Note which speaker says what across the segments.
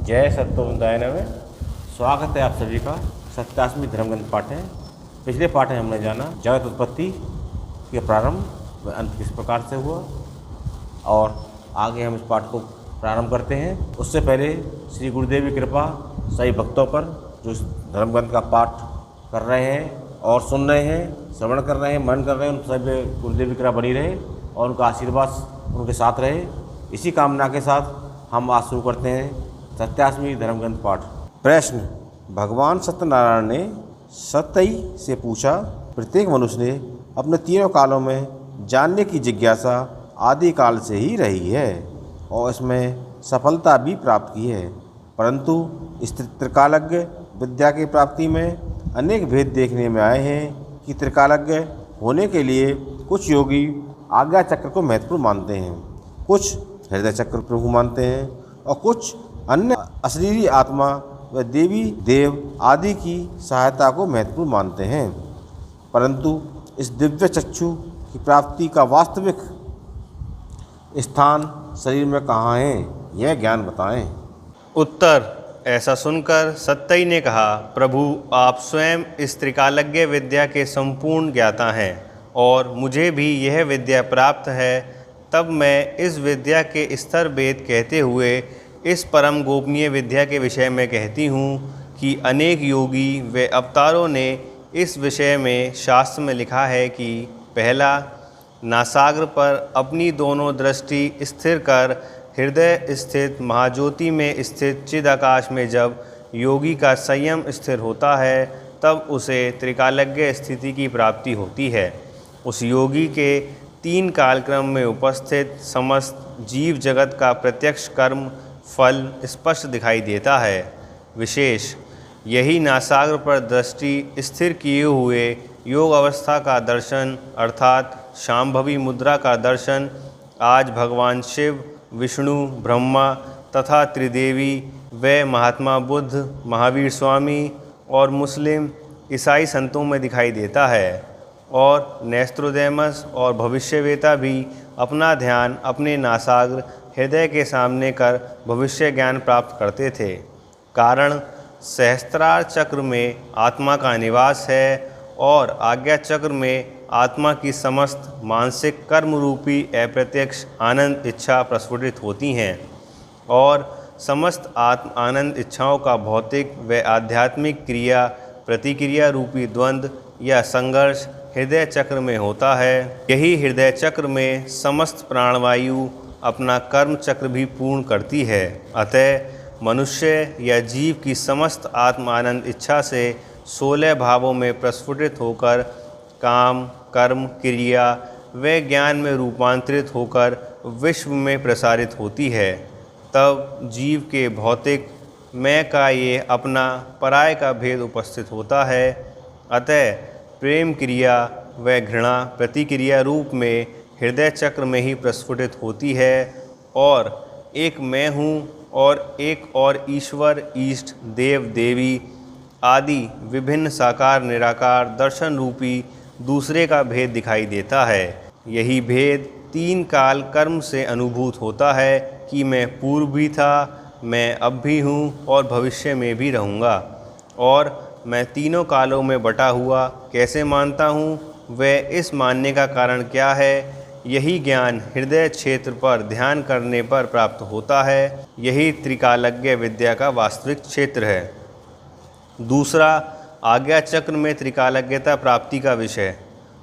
Speaker 1: जय सत्योदाय में स्वागत है आप सभी का। 87वीं धर्मग्रंथ पाठ है। पिछले पाठ में हमने जाना जगत उत्पत्ति के प्रारंभ व अंत किस प्रकार से हुआ, और आगे हम इस पाठ को प्रारंभ करते हैं। उससे पहले श्री गुरुदेव की कृपा सभी भक्तों पर जो इस धर्मग्रंथ का पाठ कर रहे हैं और सुन रहे हैं, श्रवण कर रहे हैं, मनन कर रहे हैं, उन सभी गुरुदेव की कृपा बनी रहे और उनका आशीर्वाद उनके साथ रहे। इसी कामना के साथ हम आज शुरू करते हैं 87वीं धर्मग्रंथ पाठ। प्रश्न: भगवान सत्यनारायण ने सतई से पूछा, प्रत्येक मनुष्य ने अपने तीनों कालों में जानने की जिज्ञासा आदि काल से ही रही है और इसमें सफलता भी प्राप्त की है, परंतु इस त्रिकालज्ञ विद्या की प्राप्ति में अनेक भेद देखने में आए हैं कि त्रिकालज्ञ होने के लिए कुछ योगी आज्ञा चक्र को महत्वपूर्ण मानते हैं, कुछ हृदय चक्र प्रभु मानते हैं और कुछ अन्य अशरीरी आत्मा व देवी देव आदि की सहायता को महत्वपूर्ण मानते हैं। परंतु इस दिव्य चक्षु की प्राप्ति का वास्तविक स्थान शरीर में कहाँ है, यह ज्ञान बताएं।
Speaker 2: उत्तर: ऐसा सुनकर सत्तई ने कहा, प्रभु आप स्वयं इस त्रिकालज्ञ विद्या के संपूर्ण ज्ञाता हैं और मुझे भी यह विद्या प्राप्त है। तब मैं इस विद्या के स्तर भेद कहते हुए इस परम गोपनीय विद्या के विषय में कहती हूँ कि अनेक योगी व अवतारों ने इस विषय में शास्त्र में लिखा है कि पहला, नासाग्र पर अपनी दोनों दृष्टि स्थिर कर हृदय स्थित महाज्योति में स्थित चिदाकाश में जब योगी का संयम स्थिर होता है तब उसे त्रिकालज्ञ स्थिति की प्राप्ति होती है। उस योगी के 3 कालक्रम में उपस्थित समस्त जीव जगत का प्रत्यक्ष कर्म फल स्पष्ट दिखाई देता है। विशेष यही नासाग्र पर दृष्टि स्थिर किए हुए योग अवस्था का दर्शन अर्थात शांभवी मुद्रा का दर्शन आज भगवान शिव, विष्णु, ब्रह्मा तथा त्रिदेवी व महात्मा बुद्ध, महावीर स्वामी और मुस्लिम ईसाई संतों में दिखाई देता है। और नेस्त्रोदेमस और भविष्यवेता भी अपना ध्यान अपने नासाग्र हृदय के सामने कर भविष्य ज्ञान प्राप्त करते थे। कारण सहस्त्रार चक्र में आत्मा का निवास है और आज्ञा चक्र में आत्मा की समस्त मानसिक कर्म रूपी अप्रत्यक्ष आनंद इच्छा प्रस्फुटित होती हैं और समस्त आत्म आनंद इच्छाओं का भौतिक व आध्यात्मिक क्रिया प्रतिक्रिया रूपी द्वंद्व या संघर्ष हृदय चक्र में होता है। यही हृदय चक्र में समस्त प्राणवायु अपना कर्म चक्र भी पूर्ण करती है। अतः मनुष्य या जीव की समस्त आत्म आनंद इच्छा से 16 भावों में प्रस्फुटित होकर काम, कर्म, क्रिया व ज्ञान में रूपांतरित होकर विश्व में प्रसारित होती है। तब जीव के भौतिक मैं का ये अपना पराय का भेद उपस्थित होता है। अतः प्रेम क्रिया व घृणा प्रतिक्रिया रूप में हृदय चक्र में ही प्रस्फुटित होती है और एक मैं हूँ और एक और ईश्वर, इष्ट, देव, देवी आदि विभिन्न साकार निराकार दर्शन रूपी दूसरे का भेद दिखाई देता है। यही भेद 3 काल कर्म से अनुभूत होता है कि मैं पूर्व भी था, मैं अब भी हूँ और भविष्य में भी रहूँगा और मैं तीनों कालों में बटा हुआ कैसे मानता हूँ व इस मानने का कारण क्या है, यही ज्ञान हृदय क्षेत्र पर ध्यान करने पर प्राप्त होता है। यही त्रिकालज्ञ विद्या का वास्तविक क्षेत्र है। दूसरा, आज्ञा चक्र में त्रिकालज्ञता प्राप्ति का विषय।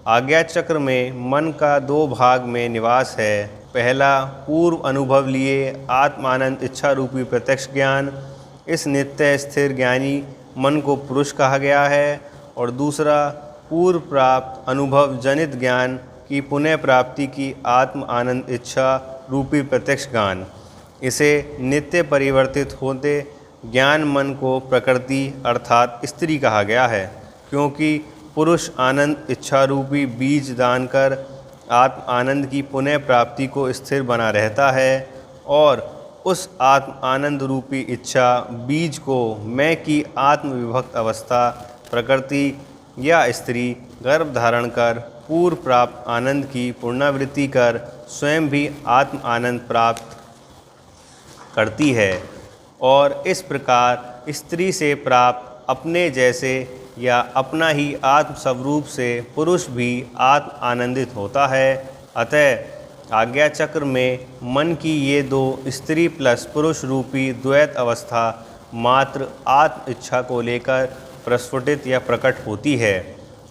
Speaker 2: आज्ञा चक्र में मन का 2 भाग में निवास है। पहला, पूर्व अनुभव लिए आत्मानंद इच्छा रूपी प्रत्यक्ष ज्ञान। इस नित्य स्थिर ज्ञानी मन को पुरुष कहा गया है। और दूसरा, पूर्व प्राप्त अनुभव जनित ज्ञान की पुनः प्राप्ति की आत्म आनंद इच्छा रूपी प्रत्यक्ष ज्ञान। इसे नित्य परिवर्तित होते ज्ञान मन को प्रकृति अर्थात स्त्री कहा गया है, क्योंकि पुरुष आनंद इच्छा रूपी बीज दान कर आत्म आनंद की पुनः प्राप्ति को स्थिर बना रहता है और उस आत्म आनंद रूपी इच्छा बीज को मैं की आत्म विभक्त अवस्था प्रकृति या स्त्री गर्भ धारण कर पूर्व प्राप्त आनंद की पुनरावृत्ति कर स्वयं भी आत्म आनंद प्राप्त करती है। और इस प्रकार स्त्री से प्राप्त अपने जैसे या अपना ही आत्म स्वरूप से पुरुष भी आत्म आनंदित होता है। अतः आज्ञा चक्र में मन की ये दो स्त्री प्लस पुरुष रूपी द्वैत अवस्था मात्र आत्म इच्छा को लेकर प्रस्फुटित या प्रकट होती है।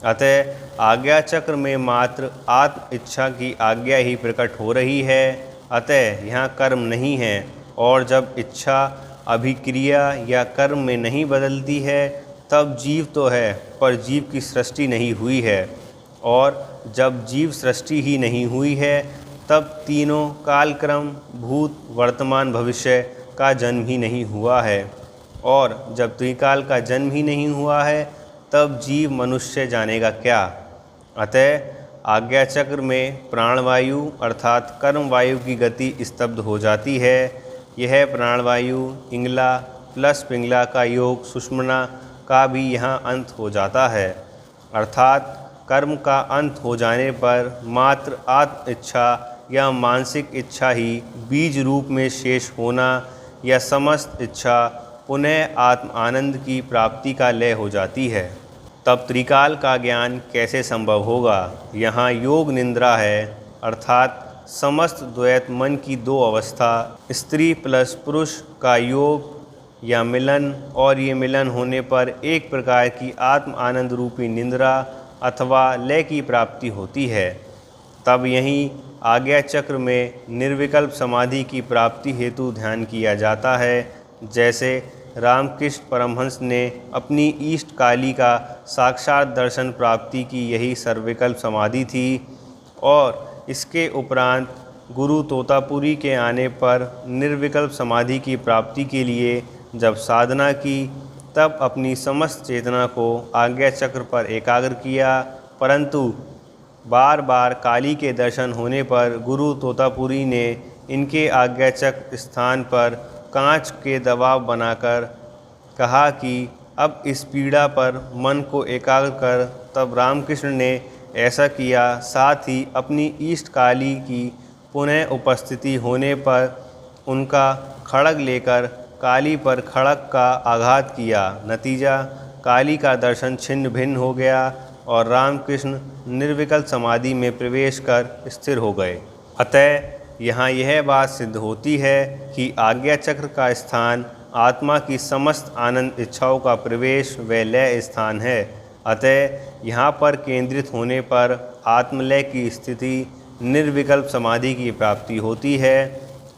Speaker 2: अतः आज्ञा चक्र में मात्र आत्म इच्छा की आज्ञा ही प्रकट हो रही है। अतः यहाँ कर्म नहीं है, और जब इच्छा अभिक्रिया या कर्म में नहीं बदलती है तब जीव तो है, पर जीव की सृष्टि नहीं हुई है। और जब जीव सृष्टि ही नहीं हुई है तब तीनों कालक्रम भूत वर्तमान भविष्य का जन्म ही नहीं हुआ है। और जब त्रिकाल का जन्म ही नहीं हुआ है तब जीव मनुष्य जानेगा क्या। अतः आज्ञा चक्र में प्राणवायु अर्थात कर्म वायु की गति स्तब्ध हो जाती है। यह प्राणवायु इंगला प्लस पिंगला का योग सुषुम्ना का भी यहाँ अंत हो जाता है। अर्थात कर्म का अंत हो जाने पर मात्र आत्म इच्छा या मानसिक इच्छा ही बीज रूप में शेष होना या समस्त इच्छा पुनः आत्म आनंद की प्राप्ति का लय हो जाती है। तब त्रिकाल का ज्ञान कैसे संभव होगा। यहाँ योग निंद्रा है, अर्थात समस्त द्वैत मन की दो अवस्था स्त्री प्लस पुरुष का योग या मिलन, और ये मिलन होने पर एक प्रकार की आत्म आनंद रूपी निंद्रा अथवा लय की प्राप्ति होती है। तब यहीं आज्ञा चक्र में निर्विकल्प समाधि की प्राप्ति हेतु ध्यान किया जाता है। जैसे रामकृष्ण परमहंस ने अपनी ईष्ट काली का साक्षात दर्शन प्राप्ति की यही सर्वविकल्प समाधि थी। और इसके उपरांत गुरु तोतापुरी के आने पर निर्विकल्प समाधि की प्राप्ति के लिए जब साधना की तब अपनी समस्त चेतना को आज्ञा चक्र पर एकाग्र किया, परंतु बार बार काली के दर्शन होने पर गुरु तोतापुरी ने इनके आज्ञा चक्र स्थान पर कांच के दबाव बनाकर कहा कि अब इस पीड़ा पर मन को एकाग्र कर। तब रामकृष्ण ने ऐसा किया। साथ ही अपनी ईष्ट काली की पुनः उपस्थिति होने पर उनका खड्ग लेकर काली पर खड्ग का आघात किया। नतीजा काली का दर्शन छिन्न भिन्न हो गया और रामकृष्ण निर्विकल्प समाधि में प्रवेश कर स्थिर हो गए। अतः यहाँ यह बात सिद्ध होती है कि आज्ञा चक्र का स्थान आत्मा की समस्त आनंद इच्छाओं का प्रवेश व लय स्थान है। अतः यहाँ पर केंद्रित होने पर आत्मलय की स्थिति निर्विकल्प समाधि की प्राप्ति होती है।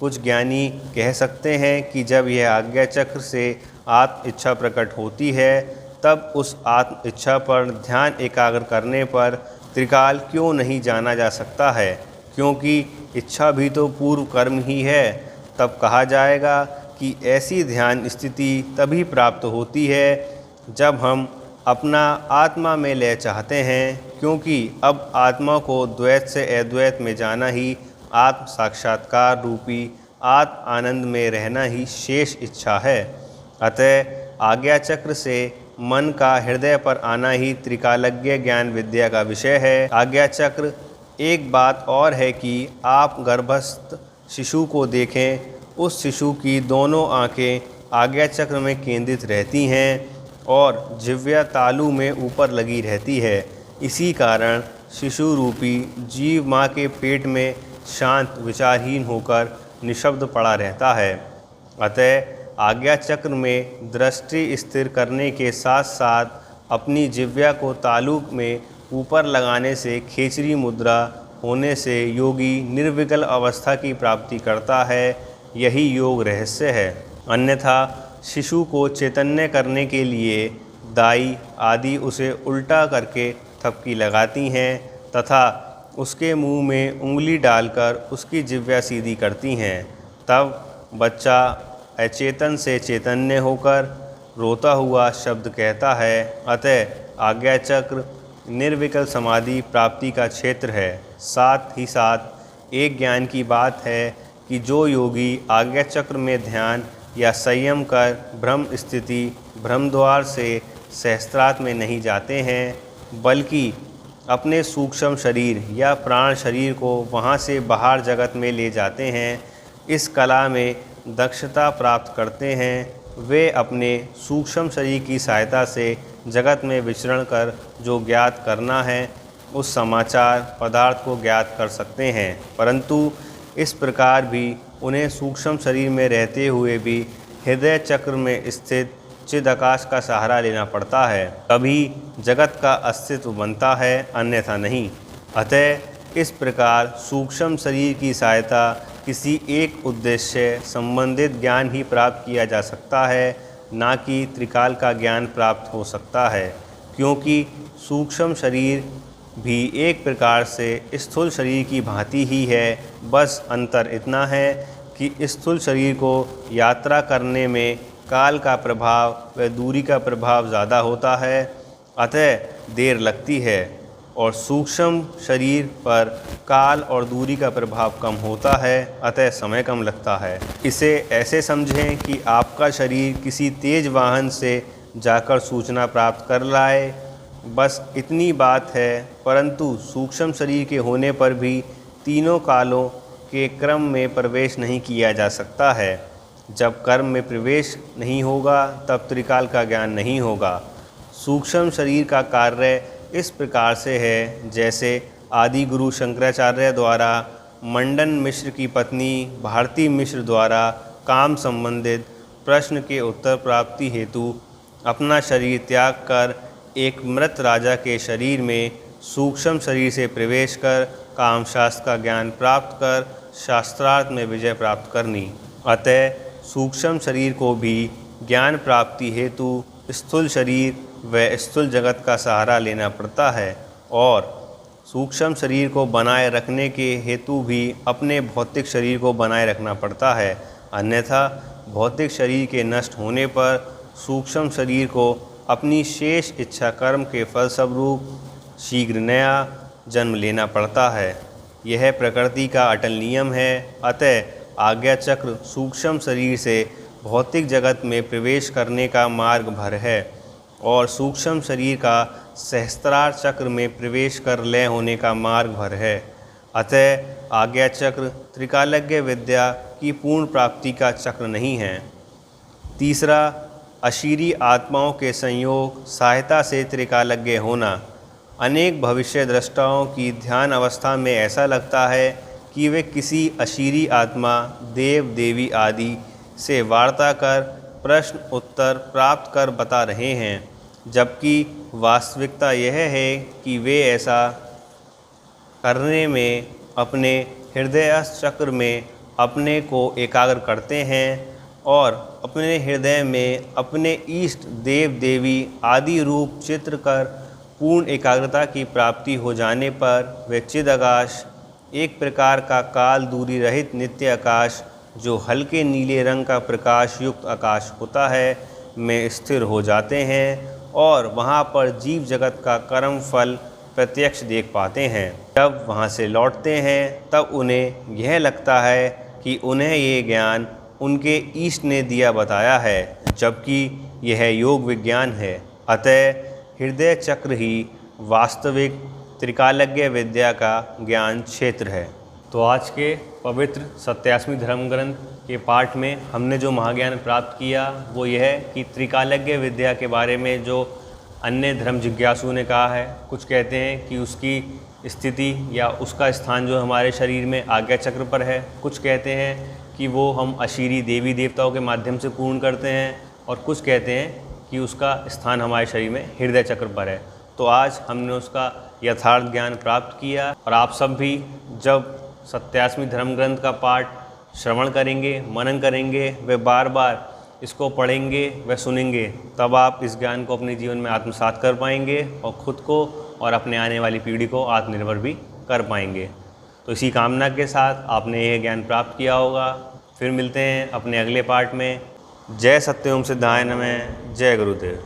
Speaker 2: कुछ ज्ञानी कह सकते हैं कि जब यह आज्ञा चक्र से आत्म इच्छा प्रकट होती है तब उस आत्म इच्छा पर ध्यान एकाग्र करने पर त्रिकाल क्यों नहीं जाना जा सकता है, क्योंकि इच्छा भी तो पूर्व कर्म ही है। तब कहा जाएगा कि ऐसी ध्यान स्थिति तभी प्राप्त होती है जब हम अपना आत्मा में लय चाहते हैं, क्योंकि अब आत्मा को द्वैत से अद्वैत में जाना ही आत्म साक्षात्कार रूपी आत्म आनंद में रहना ही शेष इच्छा है। अतः आज्ञा चक्र से मन का हृदय पर आना ही त्रिकालज्ञ ज्ञान विद्या का विषय है। आज्ञा चक्र एक बात और है कि आप गर्भस्थ शिशु को देखें, उस शिशु की दोनों आँखें आज्ञा चक्र में केंद्रित रहती हैं और जिह्वा तालु में ऊपर लगी रहती है। इसी कारण शिशु रूपी जीव माँ के पेट में शांत विचारहीन होकर निशब्द पड़ा रहता है। अतः आज्ञा चक्र में दृष्टि स्थिर करने के साथ साथ अपनी जिह्वा को तालु में ऊपर लगाने से खेचरी मुद्रा होने से योगी निर्विकल्प अवस्था की प्राप्ति करता है। यही योग रहस्य है। अन्यथा शिशु को चैतन्य करने के लिए दाई आदि उसे उल्टा करके थपकी लगाती हैं तथा उसके मुंह में उंगली डालकर उसकी जिह्वा सीधी करती हैं। तब बच्चा अचेतन से चैतन्य होकर रोता हुआ शब्द कहता है। अतः आज्ञा चक्र निर्विकल्प समाधि प्राप्ति का क्षेत्र है। साथ ही साथ एक ज्ञान की बात है कि जो योगी आज्ञा चक्र में ध्यान या संयम कर ब्रह्म स्थिति ब्रह्म द्वार से सहस्त्रार्थ में नहीं जाते हैं, बल्कि अपने सूक्ष्म शरीर या प्राण शरीर को वहाँ से बाहर जगत में ले जाते हैं, इस कला में दक्षता प्राप्त करते हैं वे अपने सूक्ष्म शरीर की सहायता से जगत में विचरण कर जो ज्ञात करना है उस समाचार पदार्थ को ज्ञात कर सकते हैं, परंतु इस प्रकार भी उन्हें सूक्ष्म शरीर में रहते हुए भी हृदय चक्र में स्थित चिदाकाश का सहारा लेना पड़ता है, तभी जगत का अस्तित्व बनता है, अन्यथा नहीं। अतः इस प्रकार सूक्ष्म शरीर की सहायता किसी एक उद्देश्य संबंधित ज्ञान ही प्राप्त किया जा सकता है, ना कि त्रिकाल का ज्ञान प्राप्त हो सकता है, क्योंकि सूक्ष्म शरीर भी एक प्रकार से स्थूल शरीर की भांति ही है। बस अंतर इतना है कि स्थूल शरीर को यात्रा करने में काल का प्रभाव व दूरी का प्रभाव ज़्यादा होता है, अतः देर लगती है, और सूक्ष्म शरीर पर काल और दूरी का प्रभाव कम होता है, अतः समय कम लगता है। इसे ऐसे समझें कि आपका शरीर किसी तेज वाहन से जाकर सूचना प्राप्त कर लाए, बस इतनी बात है, परंतु सूक्ष्म शरीर के होने पर भी तीनों कालों के क्रम में प्रवेश नहीं किया जा सकता है। जब कर्म में प्रवेश नहीं होगा तब त्रिकाल का ज्ञान नहीं होगा। सूक्ष्म शरीर का कार्य इस प्रकार से है जैसे आदि गुरु शंकराचार्य द्वारा मंडन मिश्र की पत्नी भारती मिश्र द्वारा काम संबंधित प्रश्न के उत्तर प्राप्ति हेतु अपना शरीर त्याग कर एक मृत राजा के शरीर में सूक्ष्म शरीर से प्रवेश कर काम शास्त्र का ज्ञान प्राप्त कर शास्त्रार्थ में विजय प्राप्त करनी। अतः सूक्ष्म शरीर को भी ज्ञान प्राप्ति हेतु स्थूल शरीर व स्थूल जगत का सहारा लेना पड़ता है, और सूक्ष्म शरीर को बनाए रखने के हेतु भी अपने भौतिक शरीर को बनाए रखना पड़ता है, अन्यथा भौतिक शरीर के नष्ट होने पर सूक्ष्म शरीर को अपनी शेष इच्छा कर्म के फलस्वरूप शीघ्र नया जन्म लेना पड़ता है। यह प्रकृति का अटल नियम है। अतः आज्ञा चक्र सूक्ष्म शरीर से भौतिक जगत में प्रवेश करने का मार्ग भर है, और सूक्ष्म शरीर का सहस्त्रार चक्र में प्रवेश कर लय होने का मार्ग भर है। अतः आज्ञा चक्र त्रिकालज्ञ विद्या की पूर्ण प्राप्ति का चक्र नहीं है। तीसरा, अशीरी आत्माओं के संयोग सहायता से त्रिकालज्ञ होना। अनेक भविष्य दृष्टाओं की ध्यान अवस्था में ऐसा लगता है कि वे किसी अशीरी आत्मा देव देवी आदि से वार्ता कर प्रश्न उत्तर प्राप्त कर बता रहे हैं, जबकि वास्तविकता यह है कि वे ऐसा करने में अपने हृदय चक्र में अपने को एकाग्र करते हैं, और अपने हृदय में अपने इष्ट देव देवी आदि रूप चित्र कर पूर्ण एकाग्रता की प्राप्ति हो जाने पर वे चिदाकाश, एक प्रकार का काल दूरी रहित नित्य आकाश जो हल्के नीले रंग का प्रकाश युक्त आकाश होता है, में स्थिर हो जाते हैं, और वहाँ पर जीव जगत का कर्म फल प्रत्यक्ष देख पाते हैं। जब वहाँ से लौटते हैं तब उन्हें यह लगता है कि उन्हें ये ज्ञान उनके ईष्ट ने दिया बताया है, जबकि यह योग विज्ञान है। अतः हृदय चक्र ही वास्तविक त्रिकालज्ञ विद्या का ज्ञान क्षेत्र है। तो आज के पवित्र 87वें धर्म ग्रंथ के पाठ में हमने जो महाज्ञान प्राप्त किया वो यह कि त्रिकालज्ञ विद्या के बारे में जो अन्य धर्म जिज्ञासु ने कहा है, कुछ कहते हैं कि उसकी स्थिति या उसका स्थान जो हमारे शरीर में आज्ञा चक्र पर है, कुछ कहते हैं कि वो हम अशीरी देवी देवताओं के माध्यम से पूर्ण करते हैं, और कुछ कहते हैं कि उसका स्थान हमारे शरीर में हृदय चक्र पर है। तो आज हमने उसका यथार्थ ज्ञान प्राप्त किया, और आप सब भी जब 87वें धर्म ग्रंथ का पाठ श्रवण करेंगे, मनन करेंगे, वे बार बार इसको पढ़ेंगे व सुनेंगे, तब आप इस ज्ञान को अपने जीवन में आत्मसात कर पाएंगे और ख़ुद को और अपने आने वाली पीढ़ी को आत्मनिर्भर भी कर पाएंगे। तो इसी कामना के साथ आपने यह ज्ञान प्राप्त किया होगा। फिर मिलते हैं अपने अगले पाठ में। जय सत्यओम सिद्धाय नमः। जय गुरुदेव।